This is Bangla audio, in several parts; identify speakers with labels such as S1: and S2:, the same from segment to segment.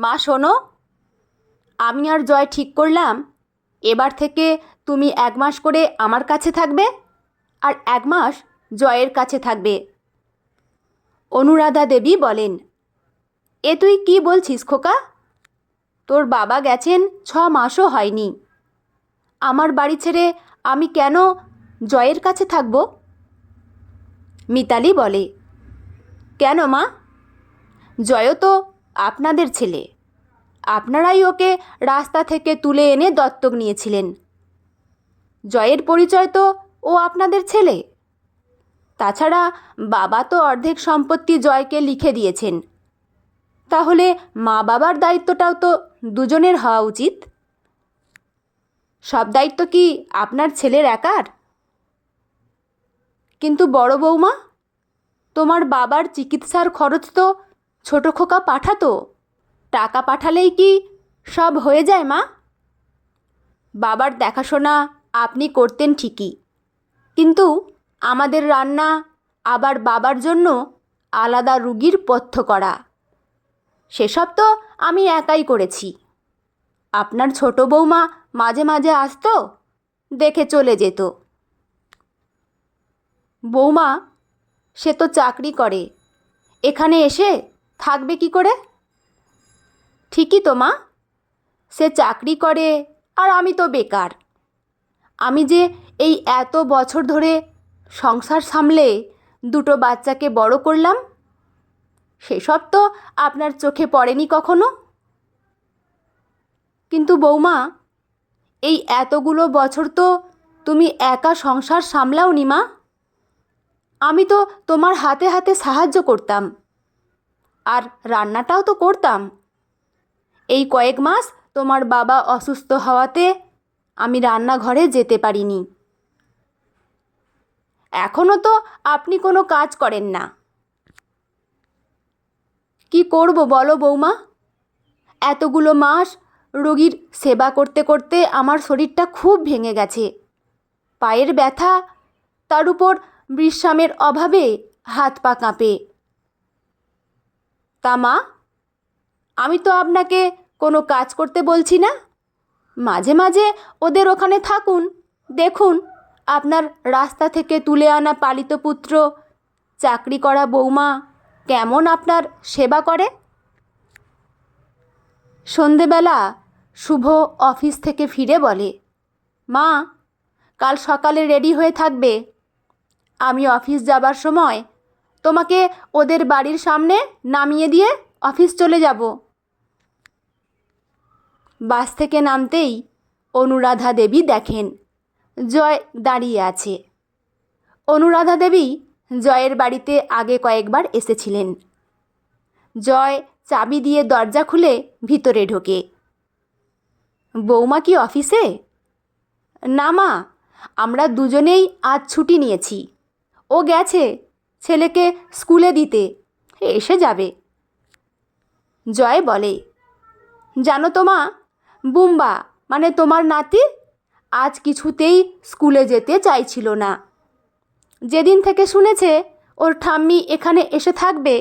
S1: মা শোনো, আমি আর জয় ঠিক করলাম এবার থেকে তুমি 1 মাস করে আমার কাছে থাকবে আর 1 মাস জয়ের কাছে থাকবে। অনুরাধা দেবী বলেন, এ তুই কি বলছিস খোকা? তোর বাবা গেছেন 6 মাসও হয়নি। আমার বাড়ি ছেড়ে আমি কেন জয়ের কাছে থাকব? মিতালি বলে, কেন মা? জয়ও তো আপনাদের ছেলে। আপনারাই ওকে রাস্তা থেকে তুলে এনে দত্তক নিয়েছিলেন। জয়ের পরিচয় তো ও আপনাদের ছেলে। তাছাড়া বাবা তো অর্ধেক সম্পত্তি জয়কে লিখে দিয়েছেন। তাহলে মা বাবার দায়িত্বটাও তো দুজনের হওয়া উচিত। সব দায়িত্ব কি আপনার ছেলের একার? কিন্তু বড় বৌমা, তোমার বাবার চিকিৎসার খরচ তো ছোট খোকা পাঠাতো। টাকা পাঠালেই কি সব হয়ে যায় মা? বাবার দেখাশোনা আপনি করতেন ঠিকই, কিন্তু আমাদের রান্না, আবার বাবার জন্য আলাদা রুগীর পথ্য করা, সেসব তো আমি একাই করেছি। আপনার ছোট বৌমা মাঝে মাঝে আসতো, দেখে চলে যেত। বৌমা, সে তো চাকরি করে, এখানে এসে থাকবে কি করে? ঠিকই তো মা, সে চাকরি করে আর আমি তো বেকার। আমি যে এই এত বছর ধরে সংসার সামলে দুটো বাচ্চাকে বড় করলাম, সেসব তো আপনার চোখে পড়েনি কখনো। কিন্তু বৌমা, এই এতগুলো বছর তো তুমি একা সংসার সামলাওনি মা। আমি তো তোমার হাতে হাতে সাহায্য করতাম, আর রান্নাটাও তো করতাম। এই কয়েক মাস তোমার বাবা অসুস্থ হওয়াতে আমি রান্নাঘরে যেতে পারিনি। এখনও তো আপনি কোনো কাজ করেন না। কি করব বলো বৌমা? এতগুলো মাস রোগীর সেবা করতে করতে আমার শরীরটা খুব ভেঙে গেছে। পায়ের ব্যথা, তার উপর বিশ্রামের অভাবে হাত পা কাঁপে। তা মা, আমি তো আপনাকে কোনো কাজ করতে বলছি না। মাঝে মাঝে ওদের ওখানে থাকুন, দেখুন আপনার রাস্তা থেকে তুলে আনা পালিত পুত্র, চাকরি করা বৌমা কেমন আপনার সেবা করে। সন্ধেবেলা শুভ অফিস থেকে ফিরে বলে, মা, কাল সকালে রেডি হয়ে থাকবে। আমি অফিস যাবার সময় তোমাকে ওদের বাড়ির সামনে নামিয়ে দিয়ে অফিস চলে যাব। বাস থেকে নামতেই অনুরাধা দেবী দেখেন জয় দাঁড়িয়ে আছে। অনুরাধা দেবী জয়ের বাড়িতে আগে কয়েকবার এসেছিলেন। জয় চাবি দিয়ে দরজা খুলে ভিতরে ঢোকে। বৌমা কি অফিসে? না মা, আমরা দুজনেই আজ ছুটি নিয়েছি। ও গেছে ছেলেকে স্কুলে দিতে, এসে যাবে। জয় বলে, জানো তো মা, বুম্বা মানে তোমার নাতি আজ কিছুতেই স্কুলে যেতে চাইছিল না। যেদিন থেকে শুনেছে ওর ঠাম্মি এখানে এসে থাকবে,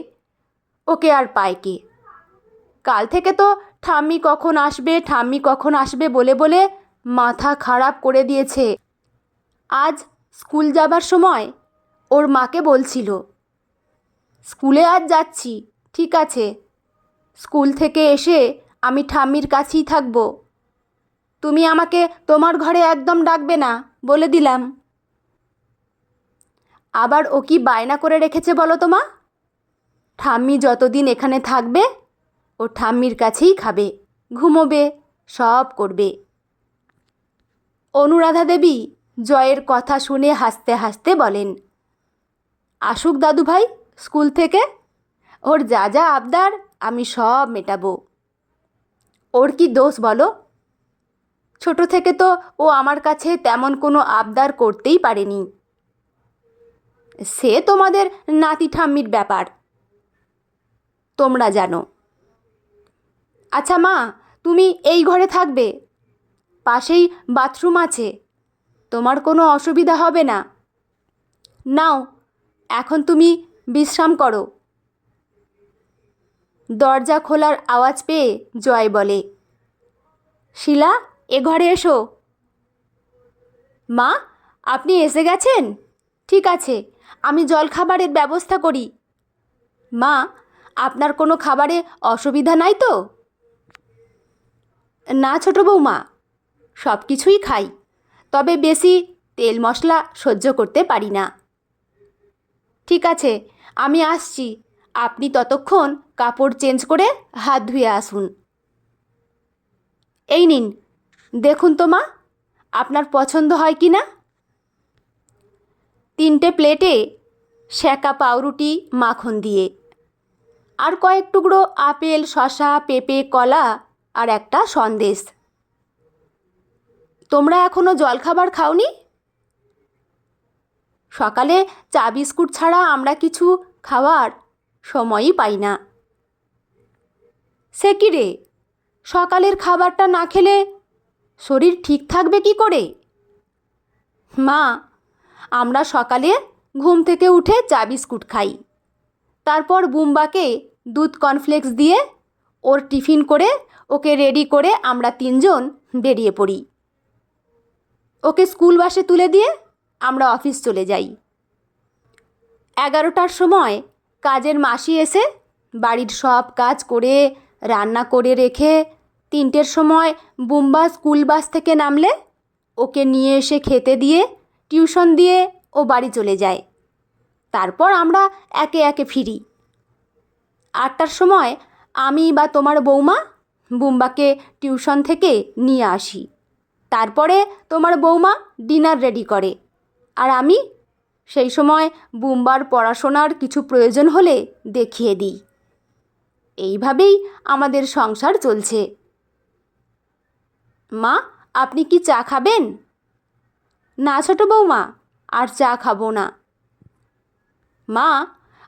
S1: ওকে আর পায় কে। কাল থেকে তো ঠাম্মি কখন আসবে, ঠাম্মি কখন আসবে বলে বলে মাথা খারাপ করে দিয়েছে। আজ স্কুল যাবার সময় ওর মাকে বলছিল, স্কুলে আজ যাচ্ছি, ঠিক আছে, স্কুল থেকে এসে আমি ঠাম্মির কাছেই থাকব। তুমি আমাকে তোমার ঘরে একদম ডাকবে না, বলে দিলাম। আবার ও কি বায়না করে রেখেছে বলো তো মা? ঠাম্মি যতদিন এখানে থাকবে ও ঠাম্মির কাছেই খাবে, ঘুমোবে, সব করবে। অনুরাধা দেবী জয়ের কথা শুনে হাসতে হাসতে বলেন, আসুক দাদু ভাই স্কুল থেকে, ওর যা যা আবদার আমি সব মেটাবো। ওর কি দোষ বলো? ছোট থেকে তো ও আমার কাছে তেমন কোনো আবদার করতেই পারেনি। সে তোমাদের নাতি ঠাম্মির ব্যাপার, তোমরা জানো। আচ্ছা মা, তুমি এই ঘরে থাকবে, পাশেই বাথরুম আছে, তোমার কোনো অসুবিধা হবে না। নাও, এখন তুমি বিশ্রাম করো। দরজা খোলার আওয়াজ পেয়ে জয় বলে, শিলা, এ ঘরে এসো। মা, আপনি এসে গেছেন? ঠিক আছে, আমি জলখাবারের ব্যবস্থা করি। মা, আপনার কোনো খাবারে অসুবিধা নাই তো? না ছোট বৌমা, সব কিছুই খাই, তবে বেশি তেল মশলা সহ্য করতে পারি না। ঠিক আছে, আমি আসছি, আপনি ততক্ষণ কাপড় চেঞ্জ করে হাত ধুয়ে আসুন। এই নিন, দেখুন তো মা, আপনার পছন্দ হয় কি না। 3টে প্লেটে সেঁকা পাউরুটি মাখন দিয়ে, আর কয়েক টুকরো আপেল, শসা, পেঁপে, কলা, আর একটা সন্দেশ। তোমরা এখনো জলখাবার খাওনি? সকালে চা বিস্কুট ছাড়া আমরা কিছু খাওয়ার সময়ই পাই না। সে কি রে, সকালের খাবারটা না খেলে শরীর ঠিক থাকবে কি করে? মা, আমরা সকালে ঘুম থেকে উঠে চা বিস্কুট খাই, তারপর বুম্বাকে দুধ কর্নফ্লেক্স দিয়ে ওর টিফিন করে ওকে রেডি করে আমরা 3জন বেরিয়ে পড়ি। ওকে স্কুল বাসে তুলে দিয়ে আমরা অফিস চলে যাই। 11টার সময় কাজের মাসি এসে বাড়ির সব কাজ করে রান্না করে রেখে 3টের সময় বুম্বা স্কুল বাস থেকে নামলে ওকে নিয়ে এসে খেতে দিয়ে টিউশন দিয়ে ও বাড়ি চলে যায়। তারপর আমরা একে একে ফিরি। 8টার সময় আমি বা তোমার বৌমা বুম্বাকে টিউশন থেকে নিয়ে আসি। তারপরে তোমার বৌমা ডিনার রেডি করে, আর আমি সেই সময় বুম্বার পড়াশোনার কিছু প্রয়োজন হলে দেখিয়ে দিই। এইভাবেই আমাদের সংসার চলছে। মা, আপনি কি চা খাবেন? না ছোট বৌমা, আর চা খাবো না। মা,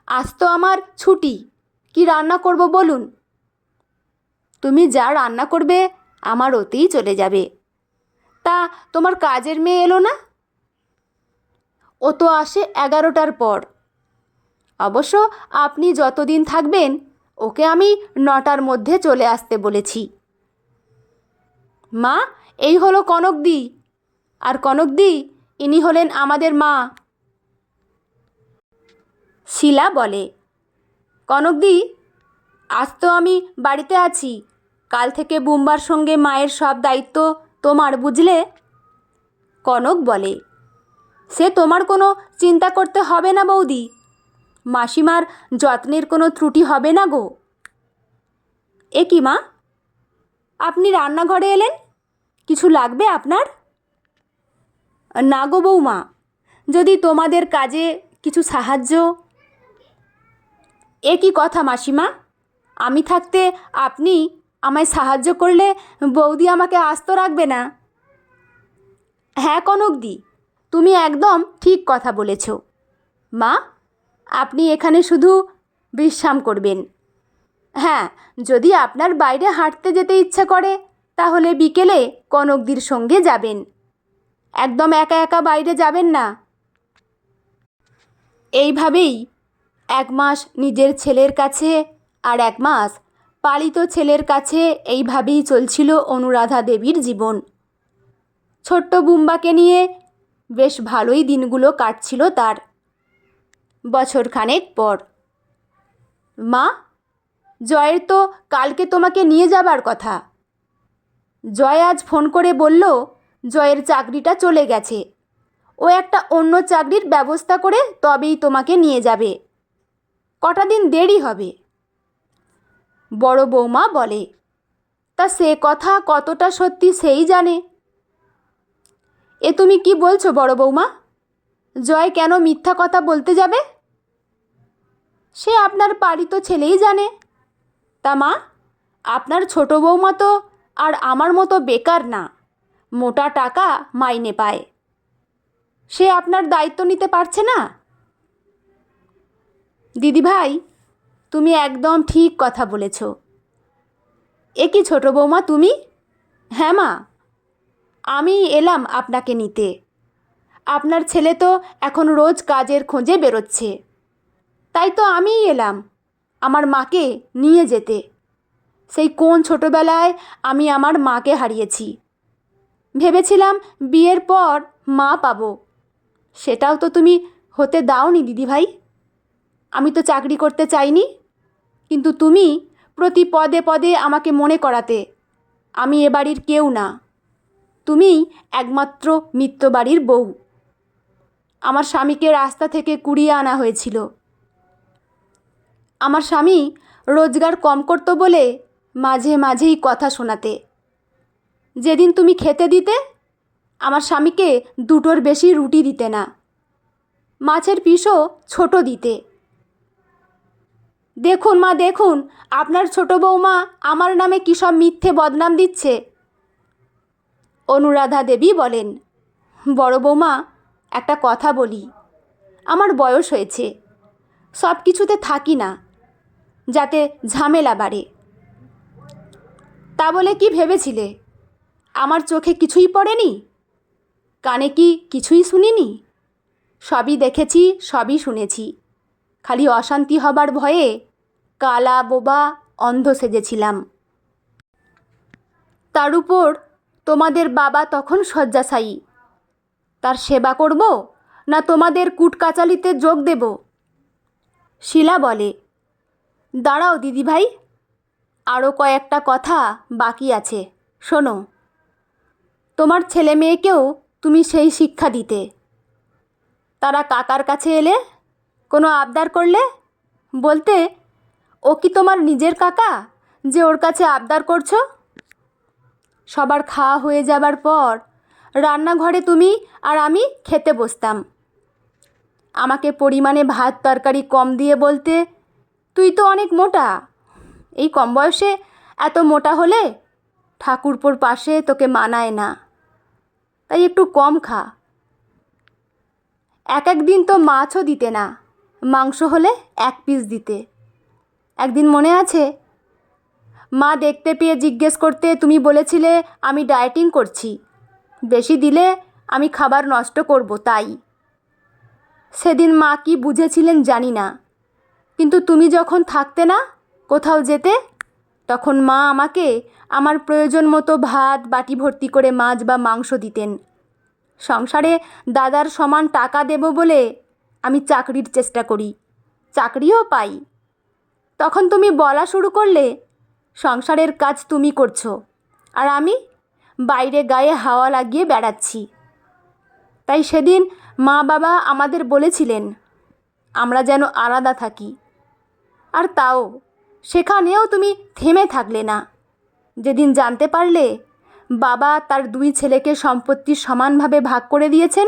S1: আজ তো আমার ছুটি, কি রান্না করব বলুন? তুমি যা রান্না করবে আমার ওতেই চলে যাবে। তা তোমার কাজের মেয়ে এলো না? ও তো আসে 11টার পর। অবশ্য আপনি যতদিন থাকবেন ওকে আমি 9টার মধ্যে চলে আসতে বলেছি। মা, এই হলো কনকদি, আর কনকদি ইনি হলেন আমাদের মা। শিলা বলে, কনকদি, আজ তো আমি বাড়িতে আছি, কাল থেকে বুম্বার সঙ্গে মায়ের সব দায়িত্ব তোমার, বুঝলে? কনক বলে, সে তোমার কোনো চিন্তা করতে হবে না বৌদি, মাসিমার যত্নের কোনো ত্রুটি হবে না গো। এ কি মা, আপনি রান্নাঘরে এলেন, কিছু লাগবে আপনার? না গো বৌমা, যদি তোমাদের কাজে কিছু সাহায্য। এ কি কথা মাসিমা, আমি থাকতে আপনি আমায় সাহায্য করলে বৌদি আমাকে আস্ত রাখবে না? হ্যাঁ কনকদি, তুমি একদম ঠিক কথা বলেছ। মা, আপনি এখানে শুধু বিশ্রাম করবেন। হ্যাঁ, যদি আপনার বাইরে হাঁটতে যেতে ইচ্ছা করে তাহলে বিকেলে কনকদির সঙ্গে যাবেন, একদম একা একা বাইরে যাবেন না। এইভাবেই 1 মাস নিজের ছেলের কাছে আর 1 মাস পালিত ছেলের কাছে এইভাবেই চলছিল অনুরাধা দেবীর জীবন। ছোট্ট বুম্বাকে নিয়ে বেশ ভালোই দিনগুলো কাটছিল তার। বছরখানেক পর, মা, জয়ের তো কালকে তোমাকে নিয়ে যাবার কথা। জয় আজ ফোন করে বলল জয়ের চাকরিটা চলে গেছে, ও একটা অন্য চাকরির ব্যবস্থা করে তবেই তোমাকে নিয়ে যাবে। কটা দিন দেরি হবে। বড় বৌমা বলে, তা সে কথা কতটা সত্যি সেই জানে। এ তুমি কি বলছো বড় বৌমা? জয় কেন মিথ্যা কথা বলতে যাবে? সে আপনার পালিত ছেলেই জানে। তা মা, আপনার ছোট বৌমা তো আর আমার মতো বেকার না, মোটা টাকা মাইনে পায়। সে আপনার দায়িত্ব নিতে পারছে না? দিদিভাই, তুমি একদম ঠিক কথা বলেছ। এ কি ছোট বৌমা তুমি? হ্যাঁ মা, আমি এলাম আপনাকে নিতে। আপনার ছেলে তো এখন রোজ কাজের খোঁজে বেরোচ্ছে, তাই তো আমিই এলাম। আমার মাকে নিয়ে যেতে। সেই কোন ছোটোবেলায় আমি আমার মাকে হারিয়েছি। ভেবেছিলাম বিয়ের পর মা পাবো, সেটাও তো তুমি হতে দাওনি দিদিভাই। আমি তো চাকরি করতে চাইনি, কিন্তু তুমি প্রতি পদে পদে আমাকে মনে করাতে আমি এ বাড়ির কেউ না, তুমিই একমাত্র মিত্র বাড়ির বউ। আমার স্বামীকে রাস্তা থেকে কুড়িয়ে আনা হয়েছিল। আমার স্বামী রোজগার কম করতো বলে মাঝে মাঝেই কথা শোনাতে। যেদিন তুমি খেতে দিতে, আমার স্বামীকে দুটোর বেশি রুটি দিতে না, মাছের পিসও ছোট দিতে। দেখুন মা, দেখুন আপনার ছোট বৌমা আমার নামে কী সব মিথ্যে বদনাম দিচ্ছে। অনুরাধা দেবী বলেন, বড় বৌমা একটা কথা বলি, আমার বয়স হয়েছে, সব কিছুতে থাকি না, যাতে ঝামেলা বাড়ে। তা বলে কি ভেবেছিলে আমার চোখে কিছুই পড়েনি, কানে কি কিছুই শুনিনি? সবই দেখেছি, সবই শুনেছি। খালি অশান্তি হবার ভয়ে কালা বোবা অন্ধ সেজেছিলাম। তার উপর তোমাদের বাবা তখন শয্যাশায়ী। তার সেবা করব না তোমাদের কুটকাচালিতে যোগ দেব? শিলা বলে, দাঁড়াও দিদিভাই, আরও কয়েকটা কথা বাকি আছে, শোনো। তোমার ছেলে মেয়েকেও তুমি সেই শিক্ষা দিতে। তারা কাকার কাছে এলে, কোনো আবদার করলে, বলতে, ও কি তোমার নিজের কাকা যে ওর কাছে আবদার করছো? সবার খাওয়া হয়ে যাবার পর রান্নাঘরে তুমি আর আমি খেতে বসতাম। আমাকে পরিমাণে ভাত তরকারি কম দিয়ে বলতে, তুই তো অনেক মোটা, এই কম বয়সে এত মোটা হলে ঠাকুরপোর পাশে তোকে মানায় না, তাই একটু কম খা। এক একদিন তো মাছও দিতে না, মাংস হলে 1 পিস দিতে। একদিন মনে আছে, মা দেখতে পেয়ে জিজ্ঞেস করতে তুমি বলেছিলে আমি ডায়েটিং করছি, বেশি দিলে আমি খাবার নষ্ট করব তাই। সেদিন মা কি বুঝেছিলেন জানি না, কিন্তু তুমি যখন থাকতে না, কোথাও যেতে, তখন মা আমাকে আমার প্রয়োজন মতো ভাত বাটি ভর্তি করে মাছ বা মাংস দিতেন। সংসারে দাদার সমান টাকা দেব বলে আমি চাকরির চেষ্টা করি, চাকরিও পাই। তখন তুমি বলা শুরু করলে সংসারের কাজ তুমি করছো, আর আমি বাইরে গায়ে হাওয়া লাগিয়ে বেড়াচ্ছি। তাই সেদিন মা বাবা আমাদের বলেছিলেন আমরা যেন আলাদা থাকি, আর তাও সেখানেও তুমি থেমে থাকলে না। যেদিন জানতে পারলে বাবা তার 2 ছেলেকে সম্পত্তি সমানভাবে ভাগ করে দিয়েছেন,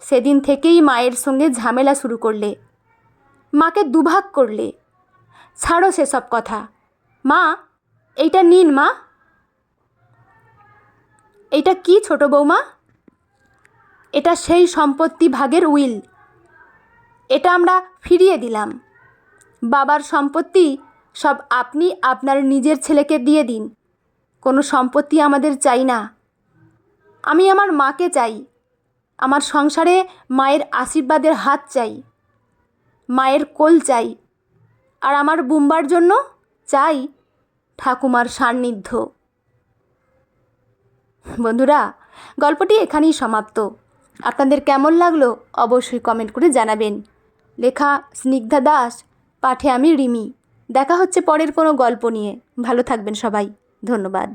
S1: সেদিন থেকেই মায়ের সঙ্গে ঝামেলা শুরু করলে, মাকে দুভাগ করলে। ছাড়ো সেসব কথা। মা, এইটা নিন মা। এইটা কি ছোট বৌমা? এটা সেই সম্পত্তি ভাগের উইল। এটা আমরা ফিরিয়ে দিলাম। বাবার সম্পত্তি সব আপনি আপনার নিজের ছেলেকে দিয়ে দিন, কোনো সম্পত্তি আমাদের চাই না। আমি আমার মাকে চাই, আমার সংসারে মায়ের আশীর্বাদের হাত চাই, মায়ের কোল চাই, আর আমার বুম্বার জন্য চাই ঠাকুমার সান্নিধ্য। বন্ধুরা, গল্পটি এখানেই সমাপ্ত। আপনাদের কেমন লাগলো অবশ্যই কমেন্ট করে জানাবেন। লেখা স্নিগ্ধা দাস, পাঠে আমি রিমি। দেখা হচ্ছে পরের কোনো গল্প নিয়ে। ভালো থাকবেন সবাই, ধন্যবাদ।